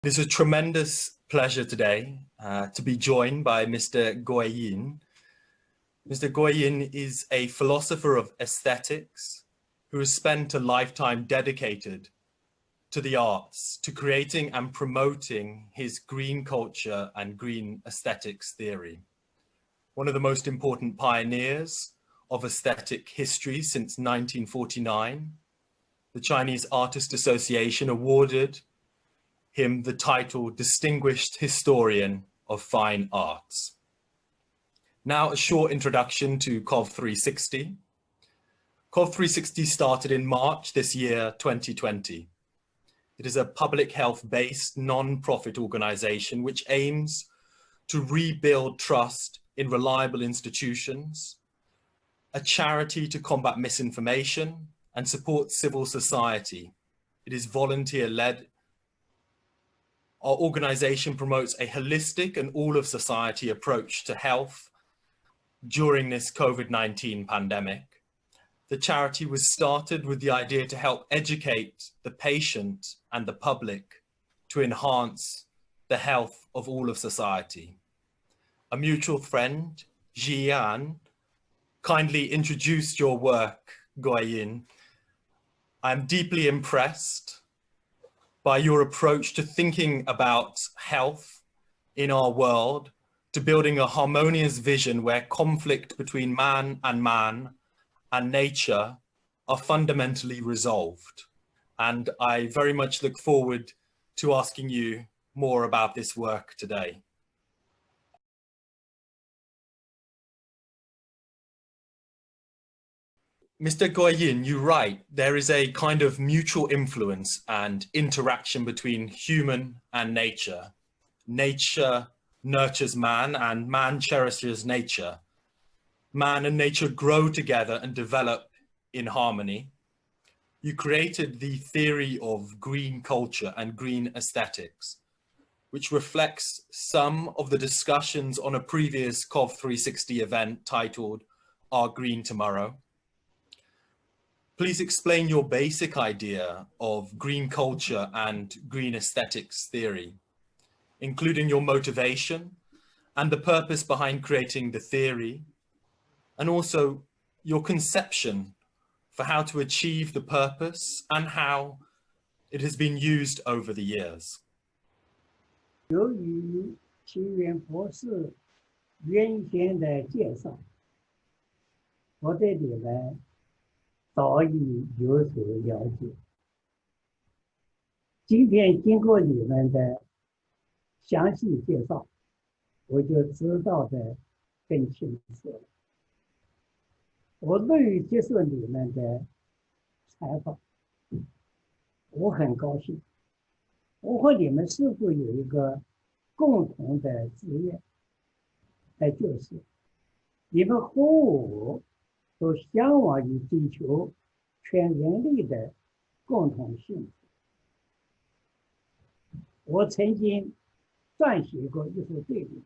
It is a tremendous pleasure today to be joined by Mr. Guo Yin. Mr. Guo Yin is a philosopher of aesthetics who has spent a lifetime dedicated to the arts, to creating and promoting his green culture and green aesthetics theory. One of the most important pioneers of aesthetic history since 1949, the Chinese Artist Association awarded him the title Distinguished Historian of Fine Arts. Now, a short introduction to COV 360. COV 360 started in March this year, 2020. It is a public health-based non-profit organization which aims to rebuild trust in reliable institutions, a charity to combat misinformation and support civil society. It is volunteer-led. Our organization promotes a holistic and all of society approach to health during this COVID-19 pandemic. The charity was started with the idea to help educate the patient and the public to enhance the health of all of society. A mutual friend, Jian, kindly introduced your work, Guo Yin. I'm deeply impressed by your approach to thinking about health in our world, to building a harmonious vision where conflict between man and nature are fundamentally resolved. And I very much look forward to asking you more about this work today. Mr. Guo Yin, you write, there is a kind of mutual influence and interaction between human and nature. Nature nurtures man and man cherishes nature. Man and nature grow together and develop in harmony. You created the theory of green culture and green aesthetics, which reflects some of the discussions on a previous COV 360 event titled Our Green Tomorrow. Please explain your basic idea of green culture and green aesthetics theory, including your motivation and the purpose behind creating the theory, and also your conception for how to achieve the purpose and how it has been used over the years. 由于其原博士原先的介绍，我对你们早已有所了解。今天经过你们的详细介绍，我就知道的更清楚了。我乐于接受你们的采访，我很高兴。我和你们似乎有一个共同的志愿，那就是你们和我都向往于追求全人类的共同幸福。我曾经撰写过一首对联：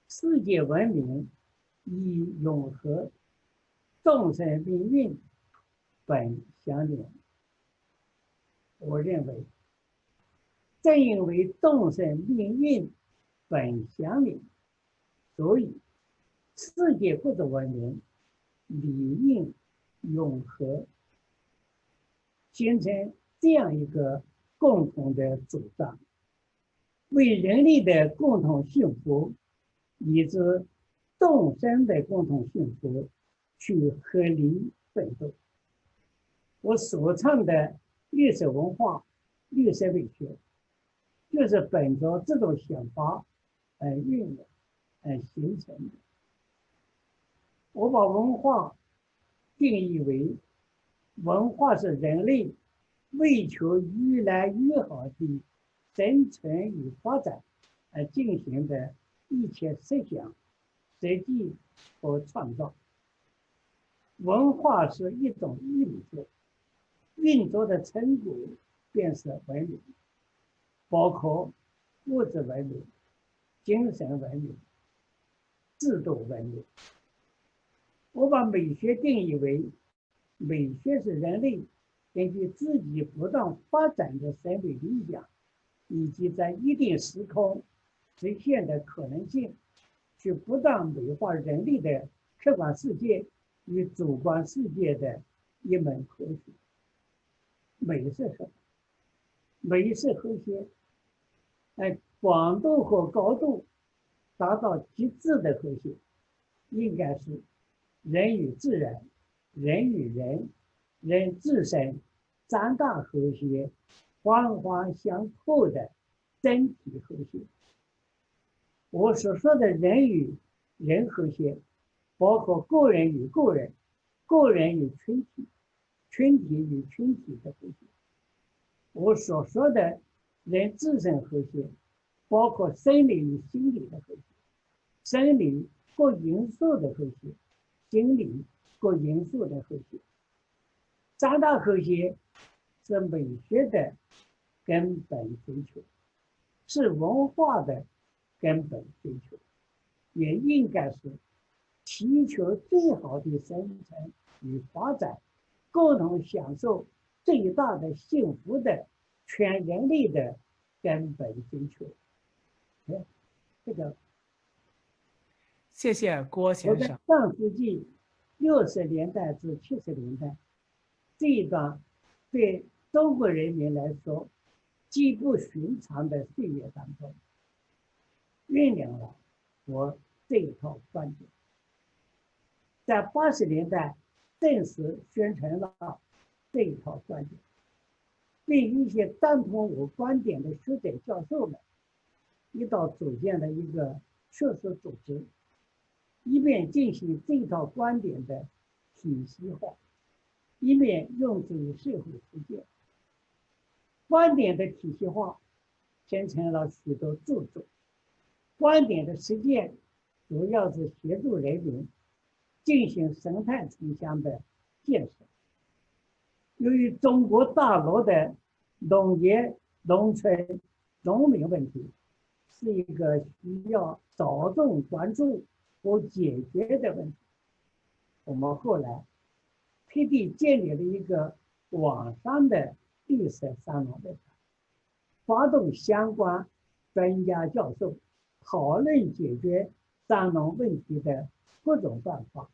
世界文明以永和，众生命运本相连。我认为，正因为众生命运本相连，所以世界各种文明理应永和，形成这样一个共同的主张，为人类的共同幸福以及众生的共同幸福去合力奋斗。我所倡的绿色文化、绿色美学，就是本着这种想法而运用、而形成的。我把文化定义为，文化是人类为求越来越好的生存与发展而进行的一切设想、设计和创造。文化是一种运作，运作的成果便是文明，包括物质文明、精神文明、制度文明。我把美学定义为，美学是人类根据自己不断发展的审美理想以及在一定时空实现的可能性，去不断美化人类的客观世界与主观世界的一门科学。美是什么？美是和谐，广度和高度达到极致的和谐，应该是人与自然、人与人、人自身三大和谐环环相扣的整体和谐。我所说的人与人和谐，包括个人与个人、个人与群体、群体与群体的和谐。我所说的人自身和谐，包括生理与心理的和谐，生理各因素的和谐，心理各因素的和谐。三大和谐是美学的根本追求，是文化的根本追求，也应该是祈求最好的生存与发展，共同享受最大的幸福的全人类的根本追求。这个谢谢郭我在先生。上世纪60年代至70年代这一段对中国人民来说极不寻常的岁月当中，酝酿了我这一套观点，在80年代正式宣传了这一套观点，并一些赞同我观点的学者教授们一道组建了一个学术组织，一面进行这套观点的体系化，一面用之于社会实践。观点的体系化形成了许多著作，观点的实践主要是协助人民进行生态城乡的建设。由于中国大陆的农业、农村、农民问题是一个需要着重关注和解决的问题，我们后来特地建立了一个网上的绿色三农论坛，发动相关专家教授讨论解决三农问题的各种办法，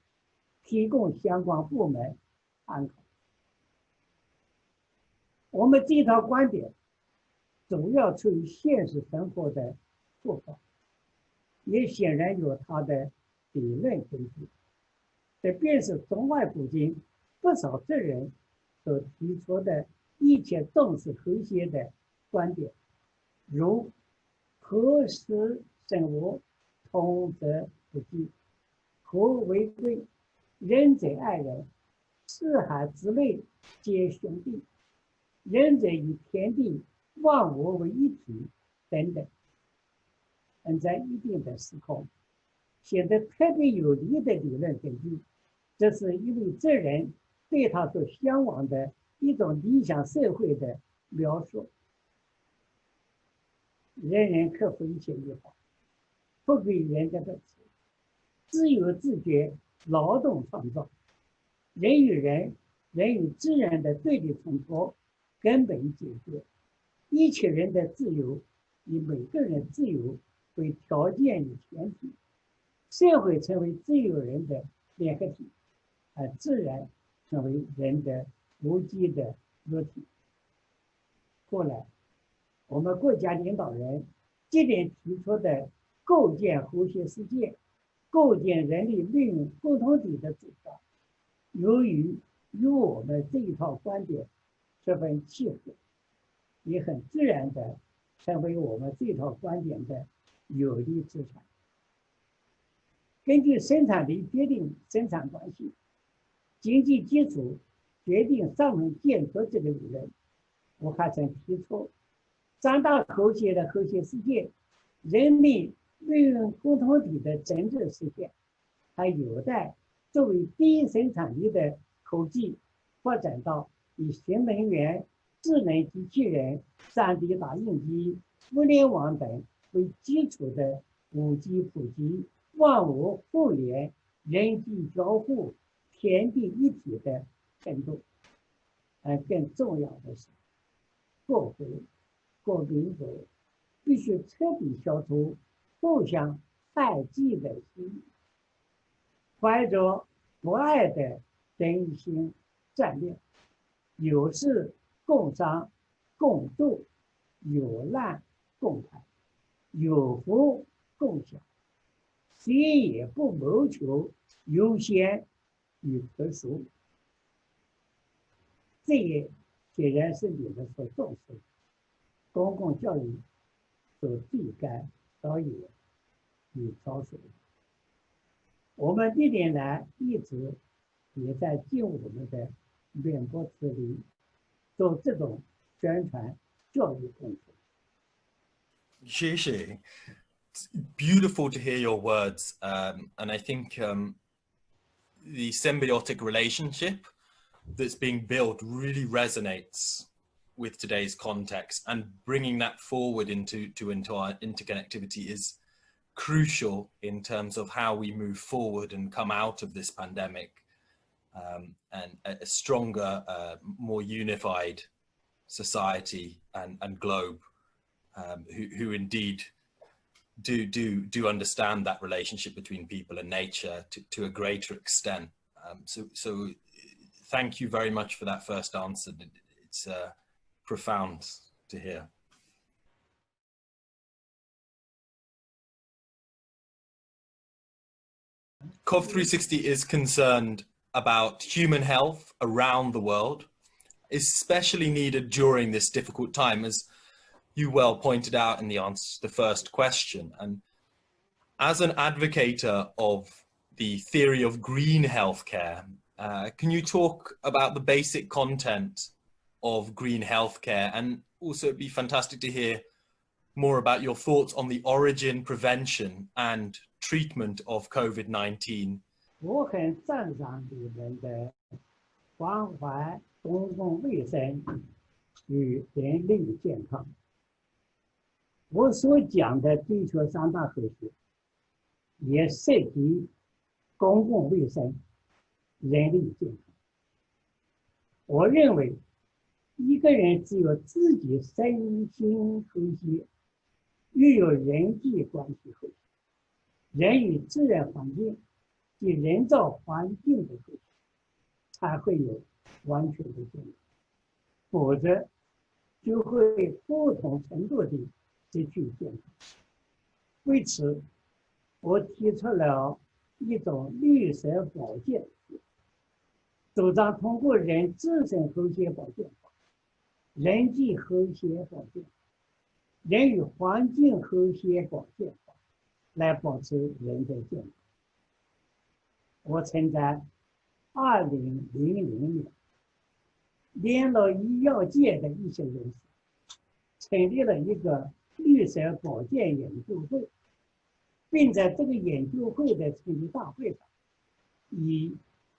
提供相关部门参考。我们这套观点主要出于现实生活的做法，也显然有它的理论根据。这便是中外古今不少哲人所提出的一切重视和谐的观点，如和时生物，同则不济，和为贵，人者爱人，四海之内皆兄弟，人者与天地万物为一体等等。在一定的时空显得特别有力的理论根据，这是一位哲人对他所向往的一种理想社会的描述。人人克服一切欲望，不归人的本质，自由自觉，劳动创造。人与人、人与自然的对立冲突根本解决，一切人的自由以每个人自由为条件与前提，社会成为自由人的联合体，而自然成为人的无机的肉体。后来，我们国家领导人接连提出的构建和谐世界、构建人类命运共同体的主张，由于与我们这一套观点十分契合，也很自然的成为我们这套观点的有力资产。根据生产力决定生产关系，经济基础决定上层建筑这个理论，我还曾提出三大和谐的和谐世界，人类命运共同体的真正实现，还有待作为第一生产力的科技发展到以新能源、智能机器人、3D 打印机、物联网等为基础的5G 普及、万物互联、人机交互、天地一体的程度。更重要的是，做回过病后，必须彻底消除互相猜忌的心理，怀着不爱的真心战略，有事共商共度，有难共排，有福共享，谁也不谋求优先与特殊。这也显然是你们所重视的公共教育所必该导演与操守的。我们历年来一直也在尽我们的远播之力，做这种宣传教育工作。谢谢。It's beautiful to hear your words, and I think the symbiotic relationship that's being built really resonates with today's context, and bringing that forward into our interconnectivity is crucial in terms of how we move forward and come out of this pandemic, and a stronger, more unified society and globe, who indeed do understand that relationship between people and nature to a greater extent. So thank you very much for that first answer. It's profound to hear. COP360 is concerned about human health around the world, especially needed during this difficult time, as you well pointed out in the answer to the first question. And as an advocator of the theory of green healthcare, can you talk about the basic content of green healthcare? And also it'd be fantastic to hear more about your thoughts on the origin, prevention and treatment of COVID-19. 我很赞赏你们的关怀公共卫生与人类健康。我所讲的地球三大和谐，也涉及公共卫生、人类健康。我认为，一个人只有自己身心和谐，又有人际关系和谐，人与自然环境及人造环境的和谐，才会有完全的健康。否则，就会不同程度地失去健康。为此，我提出了一种绿色保健，主张通过人自身和谐保健法、人际和谐保健、人与环境和谐保健法来保持人的健康。我曾在2000年联络医药界的一些人士，成立了一个绿色保健研究会，并在这个研究会的成立大会上，以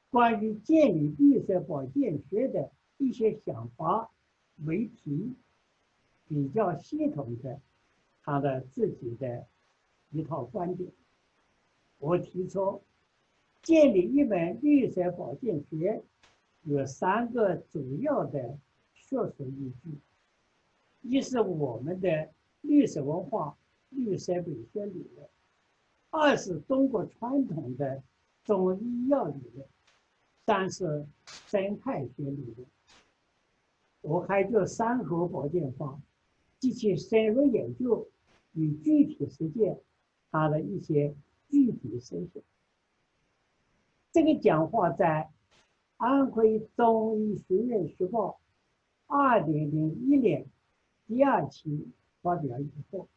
关于建立绿色保健学的一些想法为题，比较系统的谈了自己的一套观点。我提出建立一门绿色保健学有3个主要的学术依据：一是我们的绿色文化、绿色美学理论；二是中国传统的中医药理论；三是生态学理论。我还就山河保健法及其深入研究与具体实践谈了一些具体思想。这个讲话在安徽中医学院时报2001年第2期发表以后，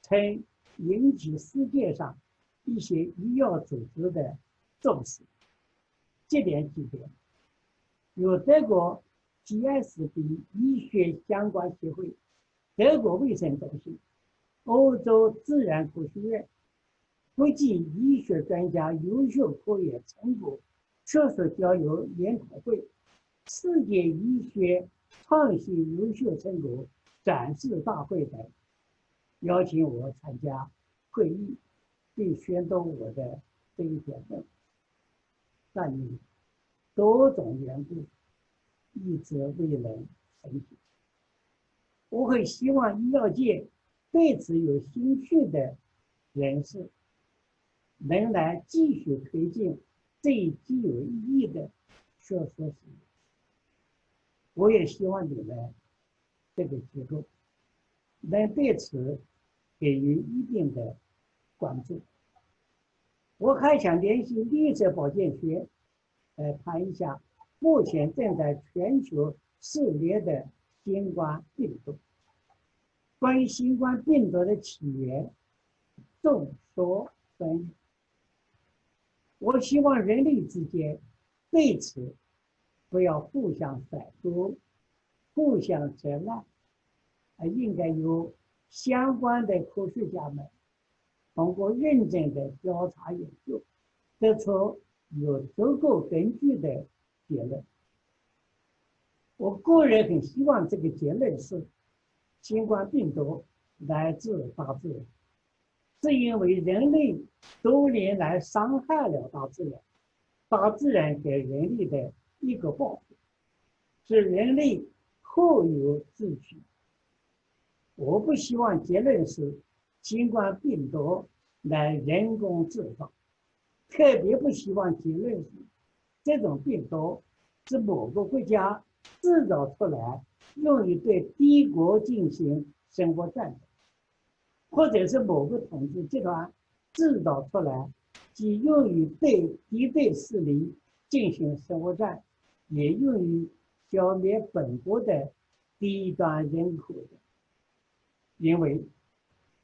曾引起世界上一些医药组织的重视。这点几点，有德国 GSB 医学相关协会、德国卫生中心、欧洲自然科学院、国际医学专家优秀科研成果学术交流研讨会、世界医学创新优秀成果展示大会等，邀请我参加会议，并宣读我的这一点论。但因多种缘故，一直未能成行。我会希望医药界对此有兴趣的人士能来继续推进这一极有意义的学术事业。我也希望你们这个机构能对此给予一定的关注。我还想联系绿色保健学来谈一下目前正在全球肆虐的新冠病毒。关于新冠病毒的起源，众说纷纭。我希望人类之间对此不要互相甩锅、互相责难，而应该由相关的科学家们通过认真的调查研究，得出有足够根据的结论。我个人很希望这个结论是：新冠病毒来自大自然，是因为人类多年来伤害了大自然，大自然给人类的一个报复，是人类咎由自取。我不希望结论是新冠病毒来人工制造，特别不希望结论是这种病毒是某个国家制造出来用于对敌国进行生活战争，或者是某个统治集团制造出来既用于对敌对势力进行生活战，也用于消灭本国的低端人口的。因为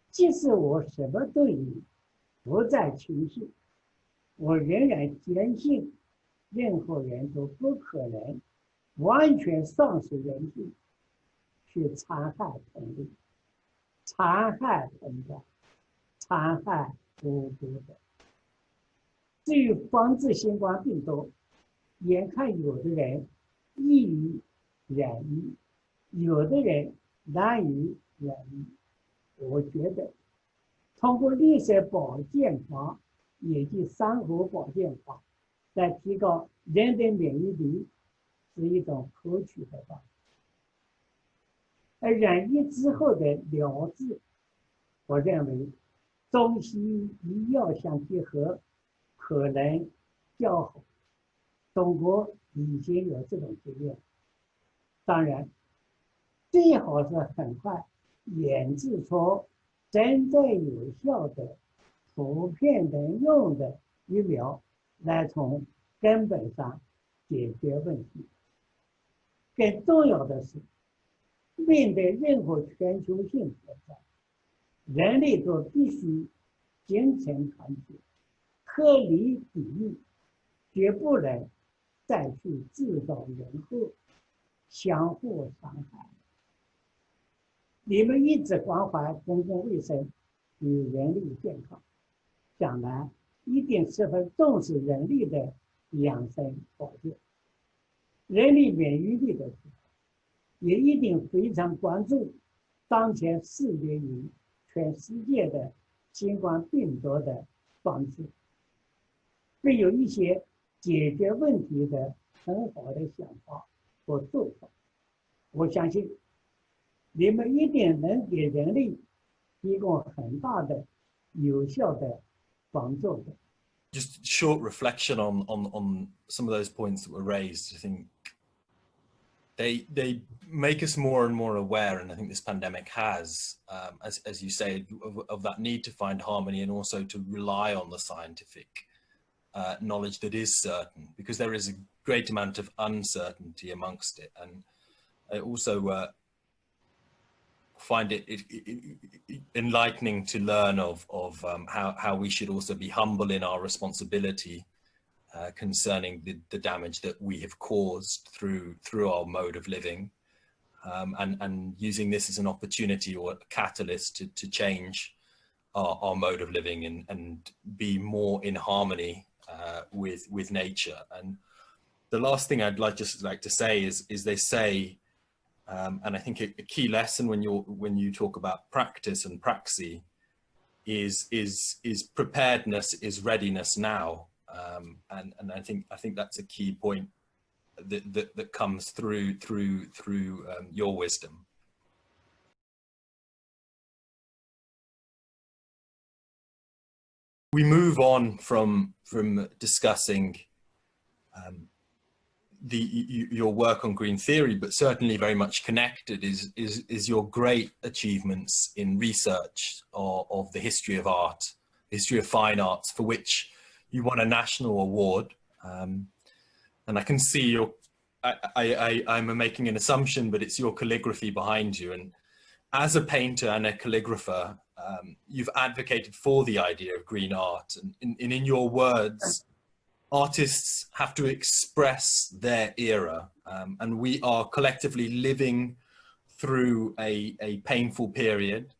即使我什么都不再轻信，我仍然坚信任何人都不可能完全丧失人性，去残害同类、残害同胞、残害无辜的。至于防治新冠病毒，眼看有的人易于染疫，有的人难于染疫。我觉得通过绿色保健法，也即山河保健法，来提高人的免疫力，是一种可取的方法。而染疫之后的疗治，我认为中西医药相结合可能较好。中国已经有这种经验，当然最好是很快研制出真正有效的、普遍能用的疫苗，来从根本上解决问题。更重要的是，面对任何全球性挑战，人类都必须精诚团结，合理抵御，绝不能再去制造人祸，相互伤害。你们一直关怀公共卫生与人类健康，将来一定十分重视人类的养生保健，人类免疫力的提高，也一定非常关注当前肆虐于全世界的新冠病毒的防治，会有一些解决问题的很好的想法和做法。我相信你们一定能给人类提供很大的有效的帮助的。 Just short reflection on some of those points that were raised. I think they make us more and more aware, and I think this pandemic has, as you say, of that need to find harmony and also to rely on the scientific knowledge that is certain, because there is a great amount of uncertainty amongst it. And I also find it enlightening to learn of how we should also be humble in our responsibility concerning the damage that we have caused through our mode of living, and using this as an opportunity or a catalyst to change our mode of living and be more in harmony with nature. And the last thing I'd like to say is they say, and I think a key lesson when you talk about practice and praxis is preparedness is readiness now, and I think that's a key point that comes through your wisdom. we move on from discussing your work on green theory, but certainly very much connected is your great achievements in research of the history of art, history of fine arts, for which you won a national award. And I can see I'm making an assumption, but it's your calligraphy behind you. And as a painter and a calligrapher, you've advocated for the idea of green art. And in your words, artists have to express their era, and we are collectively living through a painful period.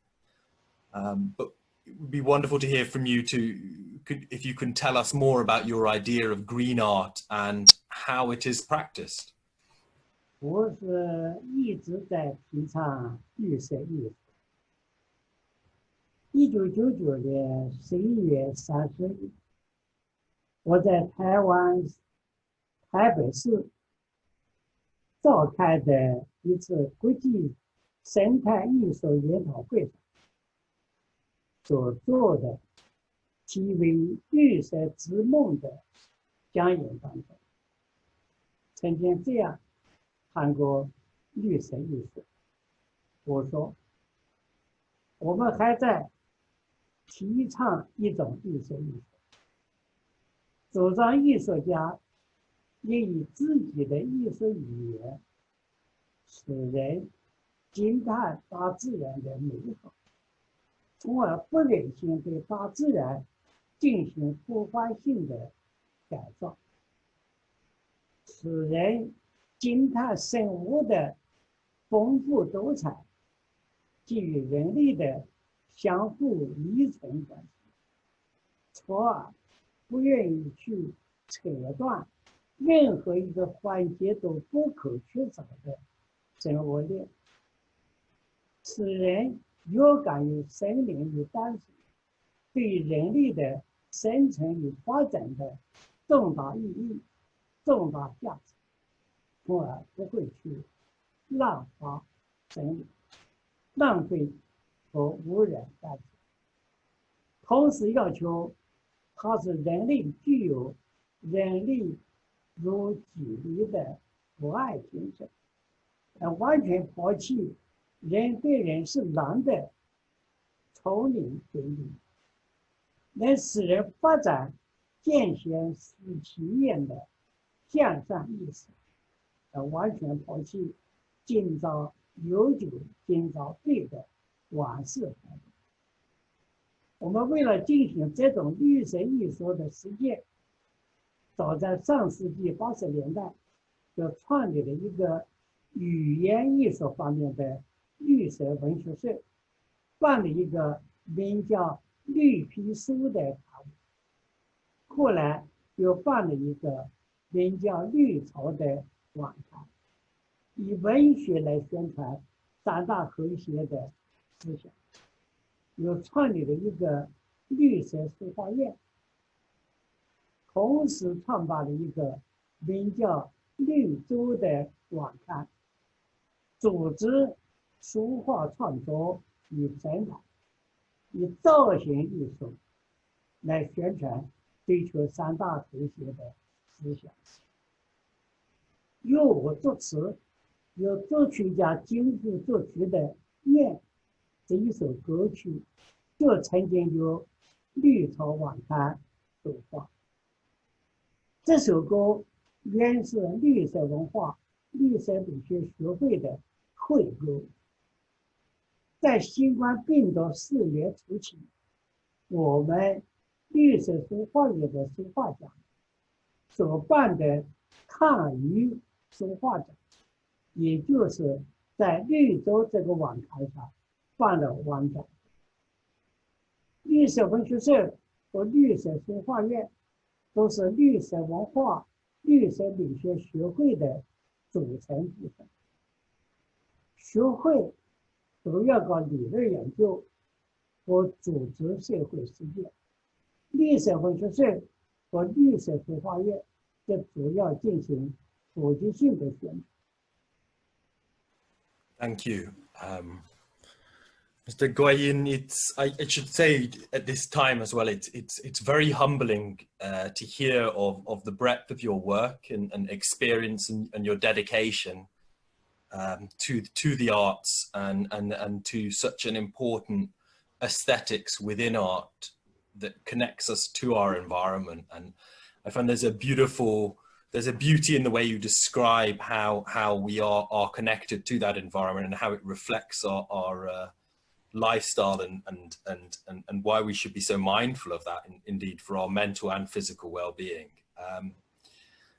But it would be wonderful to hear from you if you can tell us more about your idea of green art and how it is practiced. 我是一直在提倡绿色艺术。1999年11月30日，我在台湾台北市召开的一次国际生态艺术研讨会上所做的题为《绿色之梦》的讲演当中，曾经这样谈过绿色艺术。我说，我们还在提倡一种绿色艺术，主张艺术家也以自己的艺术语言，使人惊叹大自然的美好，从而不忍心对大自然进行破坏性的改造，使人惊叹生物的丰富多彩及与人类的相互依存关系，从而不愿意去扯断任何一个环节都不可缺少的生活链，使人有感于生命与诞生对人类的生存与发展的重大意义、重大价值，从而不会去滥发生命、浪费和污染大自然。同时要求它是人类具有人类如己类的博爱精神，完全抛弃人对人是狼的丛林对立，能使人发展见贤思齐焉的向上意识，完全抛弃今朝有酒今朝醉的往事环境。我们为了进行这种绿色艺术的实践，早在上世纪80年代就创立了一个语言艺术方面的绿色文学社，办了一个名叫绿皮书的刊物，后来又办了一个名叫绿潮的网刊，以文学来宣传三大和谐的思想，又创立了一个绿色书画院，同时创办了一个名叫绿洲的网刊，组织书画创作与展览，以造型艺术来宣传追求三大和谐的思想。由我作词，由作曲家金富作曲的《燕》这一首歌曲，就曾经由绿潮网刊首发。这首歌原是绿色文化、绿色美学学会的会歌。在新冠病毒肆虐初期，我们绿色书画院的书画家所办的抗疫书画展，也就是在绿洲这个网刊上办了网展。绿色文学社和绿色书画院都是绿色文化、绿色美学学会的组成部分。学会主要搞理论研究和组织社会实践，绿色文学社和绿色书画院则主要进行普及性的宣传。Thank you. Mr. Guo Yin, I should say at this time as well, it's very humbling to hear of the breadth of your work and experience and your dedication to the arts and to such an important aesthetics within art that connects us to our environment. And I find there's a beauty in the way you describe how we are connected to that environment and how it reflects our lifestyle and why we should be so mindful of that, indeed, for our mental and physical well-being.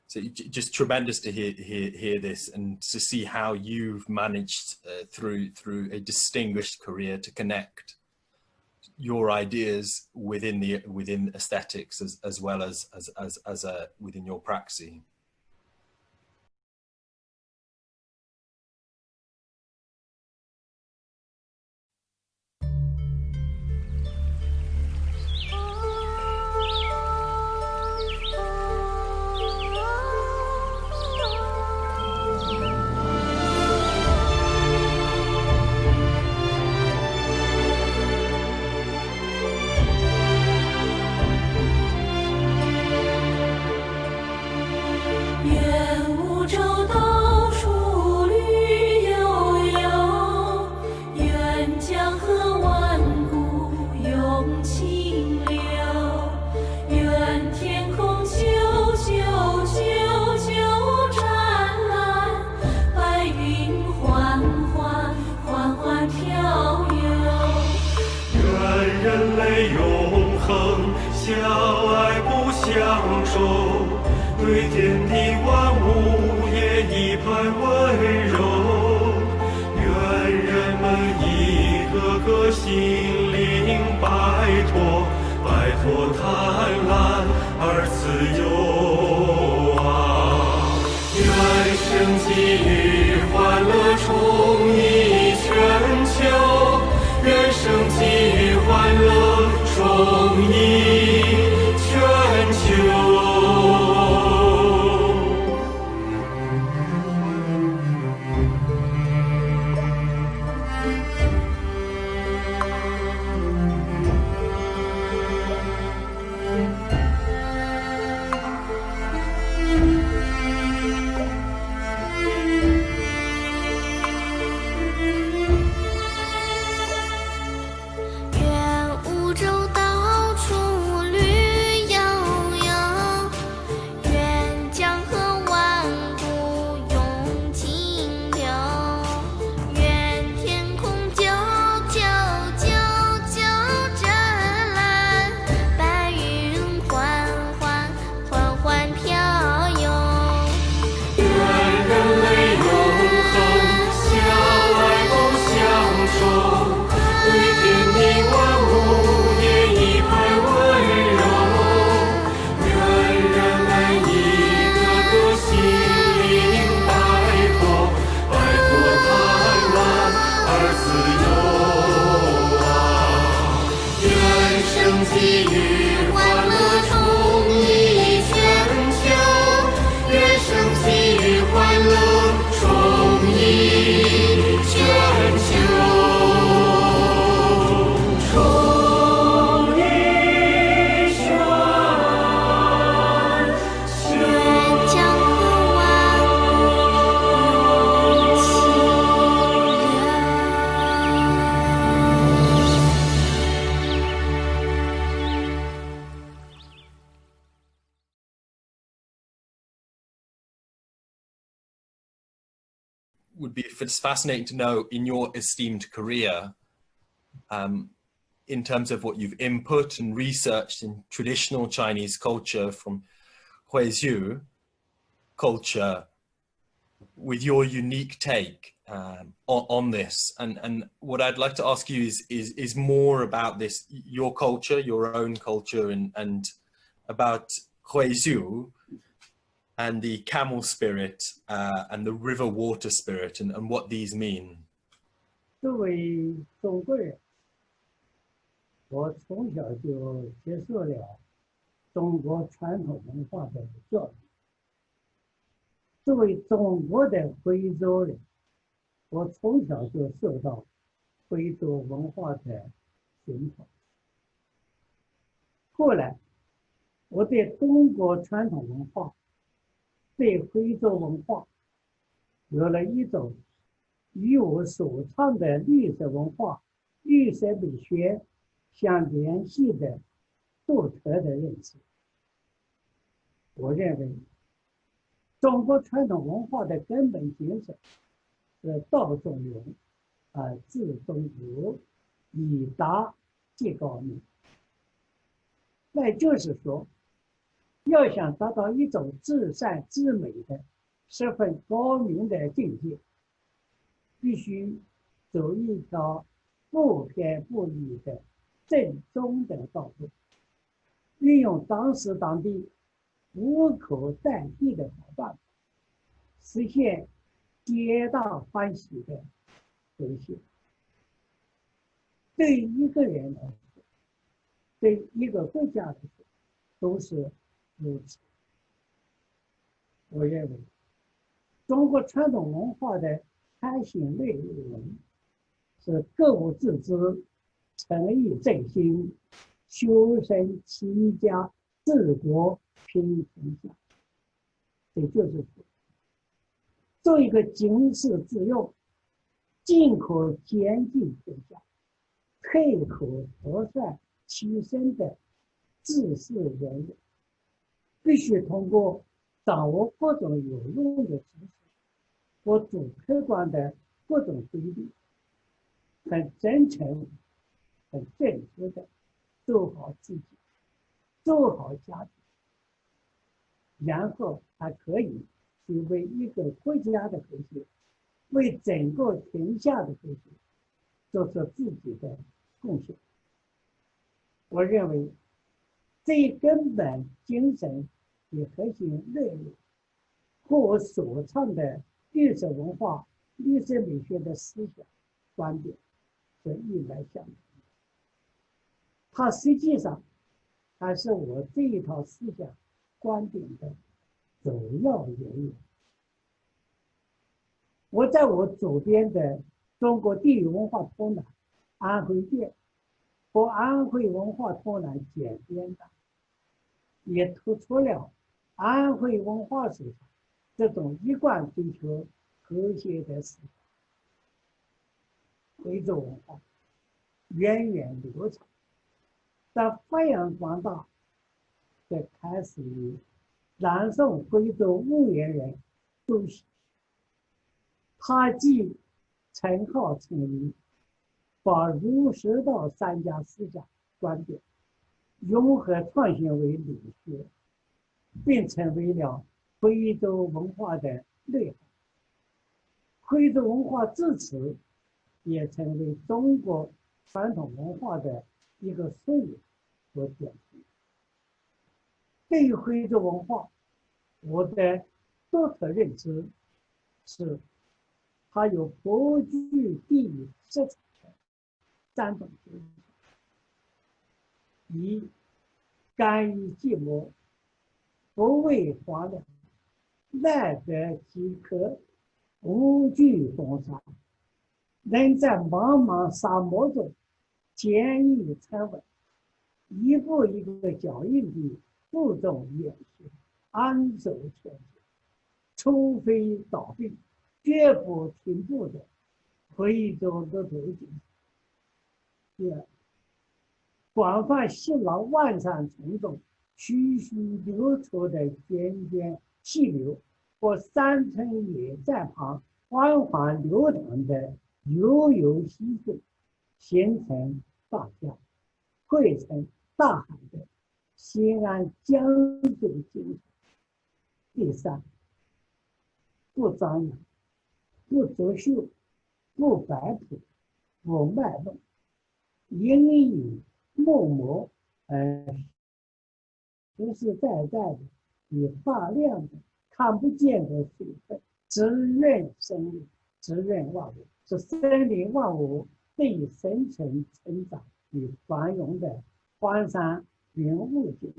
So just tremendous to hear this and to see how you've managed through a distinguished career to connect your ideas within aesthetics as well as within your praxis. It's fascinating to know in your esteemed career, in terms of what you've input and researched in traditional Chinese culture from Huizhou culture, with your unique take on this. And what I'd like to ask you is more about this, your culture, your own culture, and about Huizhou and the camel spirit and the river water spirit and what these mean. 作为中国人，我从小就接受了中国传统文化的教育。作为中国的徽州人，我从小就受到徽州文化的熏陶。后来，我对中国传统文化、对徽州文化有了一种与我所创的绿色文化、绿色美学相联系的独特的认识。我认为，中国传统文化的根本精神是道中庸，而智中有，以达即高明。那就是说，要想达到一种至善至美的十分高明的境界，必须走一条不偏不倚的正宗的道路，运用当时当地无可代替的好办法，实现皆大欢喜的回现。对于一个人来说，对一个国家来说，都是如此。我认为，中国传统文化的开心内容是格物致知、诚意正心、修身齐家治国平天下。也就是说，做一个经世致用、进可兼济天下、退可和善其身的治世人员，必须通过掌握各种有用的知识和主客观的各种规律，很真诚、很正直的做好自己，做好家庭，然后还可以去为一个国家的和谐，为整个天下的和谐做出自己的贡献。我认为，最根本精神与核心内容和我所倡的绿色文化、绿色美学的思想观点是一脉相承的。它实际上还是我这一套思想观点的主要原因。我在我主编的《中国地域文化托南·安徽店》和《安徽文化托南》简编的，也突出了安徽文化史上这种一贯追求和谐的思想。徽州文化源远流长，在发扬光大的开始于南宋徽州婺源人朱熹，他继陈浩成立，把儒释道三家思想观点融合创新为理学，并成为了徽州文化的内涵。徽州文化自此也成为中国传统文化的一个缩影和典型。对于徽州文化，我的独特认知是，它有颇具地域色彩的三种精神：一、甘于寂寞，不畏荒凉，耐得饥渴，无惧风沙，能在茫茫沙漠中坚毅沉稳，一步一个脚印地负重远行，安守前行，除非倒闭，绝不停步的徽州的头景。第二，广泛吸纳万山丛中徐徐流出的涓涓细流，或山村野寨旁缓缓流淌的悠悠溪水，形成大江，汇成大海的西安江水精神。第三，不张扬，不作秀，不摆谱，不卖弄，隐隐默默实实在在的以大量的看不见的水分滋润生命，滋润万物，使生灵万物得以生存成长与繁荣的荒山云雾景。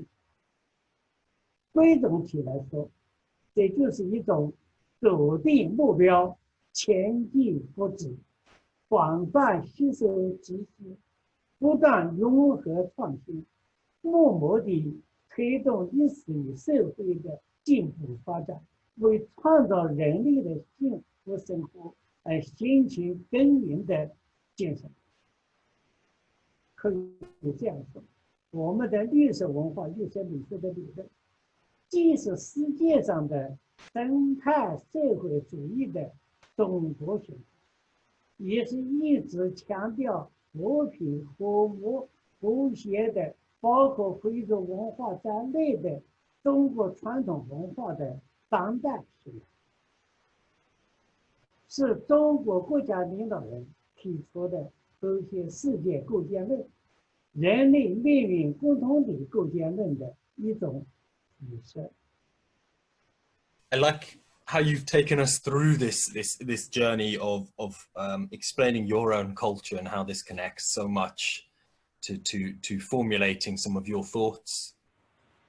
归总体来说，这就是一种笃定目标，前进不止，广泛吸收知识，不断融合创新，默默地推动历史与社会的进步发展，为创造人类的幸福生活而辛勤耕耘的精神。可以这样说，我们的绿色文化、绿色美学的理论，既是世界上的生态社会主义的中国形态，也是一直强调和平、和睦、和谐的，包括徽州文化在内的中国传统文化的当代形态，是中国国家领导人提出的和谐世界构建论、人类命运共同体构建论的一种提示。I like how you've taken us through this journey of explaining your own culture and how this connects so much to formulating some of your thoughts,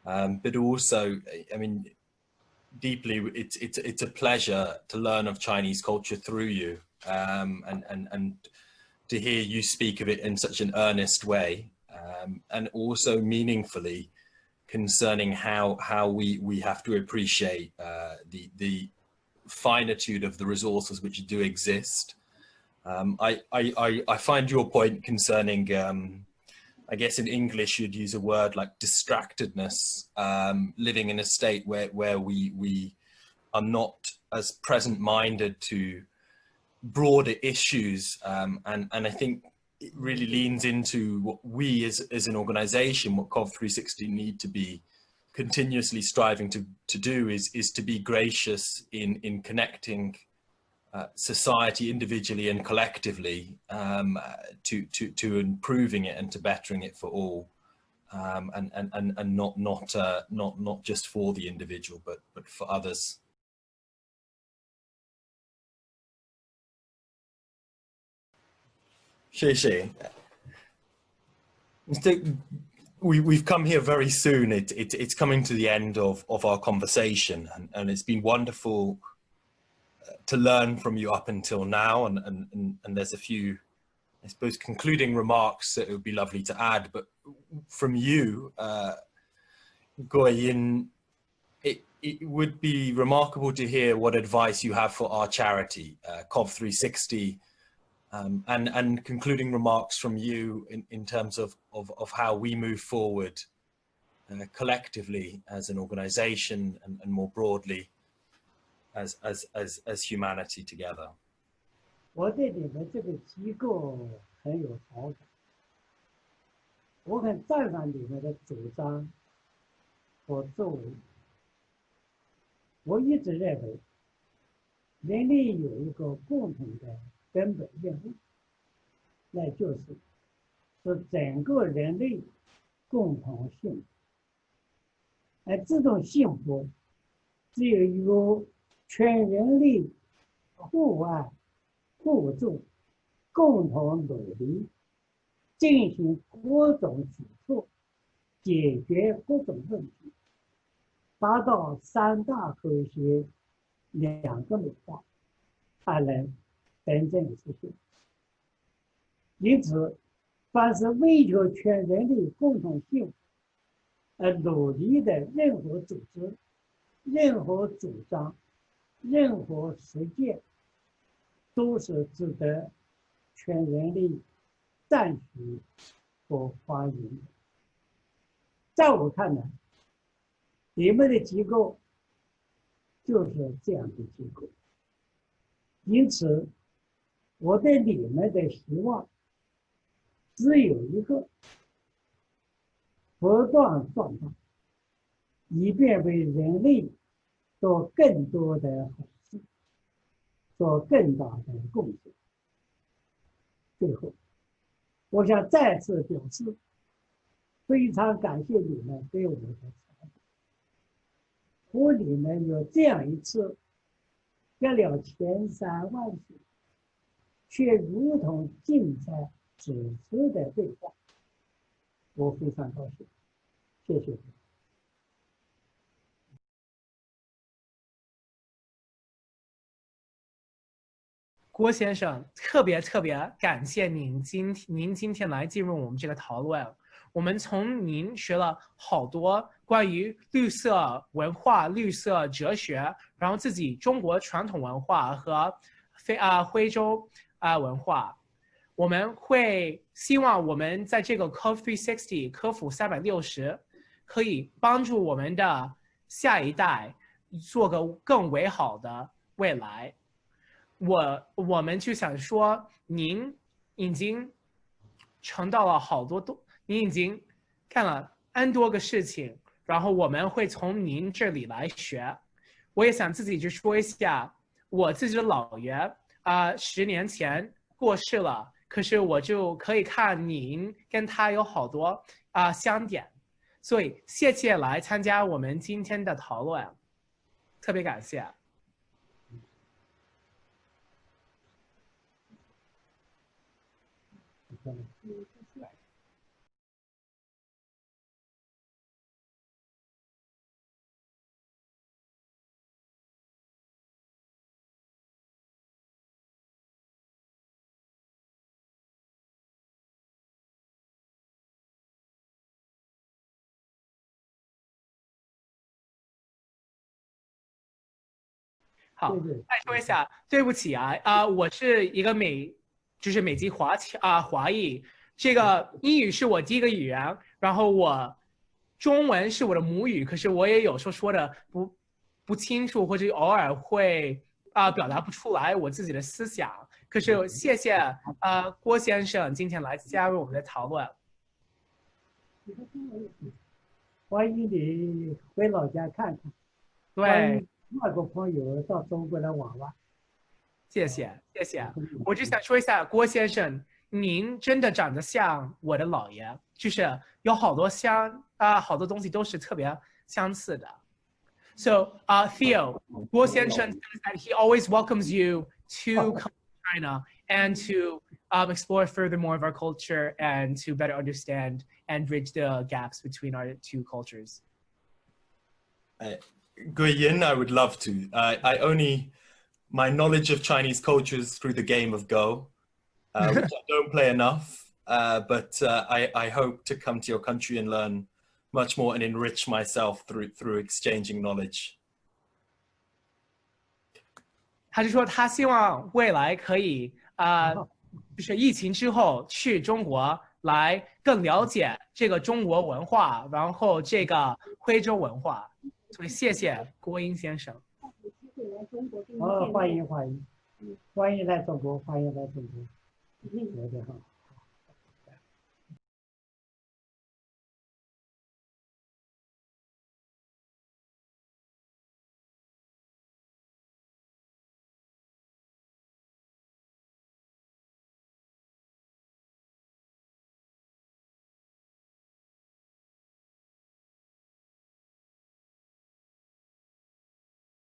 but also, I mean, deeply, it's a pleasure to learn of Chinese culture through you, and to hear you speak of it in such an earnest way, and also meaningfully, concerning how we have to appreciate the finitude of the resources which do exist. I find your point concerning, I guess in English you'd use a word like distractedness, living in a state where we are not as present-minded to broader issues, and I think it really leans into what we as an organization, what COV 360 need to be continuously striving to do is to be gracious in connecting society individually and collectively, to improving it and to bettering it for all, and not just for the individual but for others. We've come here very soon. It's coming to the end of our conversation, and it's been wonderful to learn from you up until now. And there's a few, I suppose, concluding remarks that it would be lovely to add. But from you, Guo Yin, it would be remarkable to hear what advice you have for our charity, COV 360. And concluding remarks from you in terms of how we move forward collectively as an organization, and more broadly as humanity together. 我对你们这个机构很有好感，我很赞赏你们的主张和作为。我一直认为，人类有一个共同的根本任务，那就是使整个人类共同幸福。而这种幸福，只有由全人类互爱、互助、共同努力，进行各种举措，解决各种问题，达到三大和谐、两个美化，才能真正实现。因此，凡是为求全人类共同幸福而努力的任何组织、任何主张、任何实践，都是值得全人类赞许和欢迎的。在我看来，你们的机构就是这样的机构，因此，我对你们的希望只有一个：不断壮大，以便为人类做更多的好事，做更大的贡献。最后，我想再次表示，非常感谢你们对我的采访，和你们有这样一次隔了千山万水，却如同近在咫尺的对话，我非常高兴，谢谢。郭先生，特别感谢您今天来进入我们这个讨论。我们从您学了好多关于绿色文化、绿色哲学，然后自己中国传统文化和徽州文化。我们会希望我们在这个 Cove360 科普360可以帮助我们的下一代做个更美好的未来。我们就想说，您已经承到了好多您已经干了 N 多个事情，然后我们会从您这里来学。我也想自己就说一下，我自己的姥爷10年前过世了，可是我就可以看您跟他有好多相点，所以谢谢来参加我们今天的讨论，特别感谢。好，再说一下，对不起我是一个美籍华裔，这个英语是我第一个语言，然后我中文是我的母语，可是我也有时候说的不清楚，或者偶尔会表达不出来我自己的思想。可是谢谢郭先生今天来加入我们的讨论。欢迎你回老家看看。对。外国朋友到中国来玩玩。谢谢。我只想说一下，郭先生，您真的长得像我的姥爷，就是有好多好多东西都是特别相似的。So, Theo, Guo Xianshen says that he always welcomes you to come to China and to explore furthermore of our culture and to better understand and bridge the gaps between our two cultures. Guo Yin, I would love to. My knowledge of Chinese culture is through the game of Go, which I don't play enough, but I hope to come to your country and learn much more and enrich myself through exchanging knowledge. 他就说他希望未来可以就是疫情之后去中国来更了解这个中国文化，然后这个徽州文化。所以谢谢郭英先生。欢迎来中国，欢迎来中国。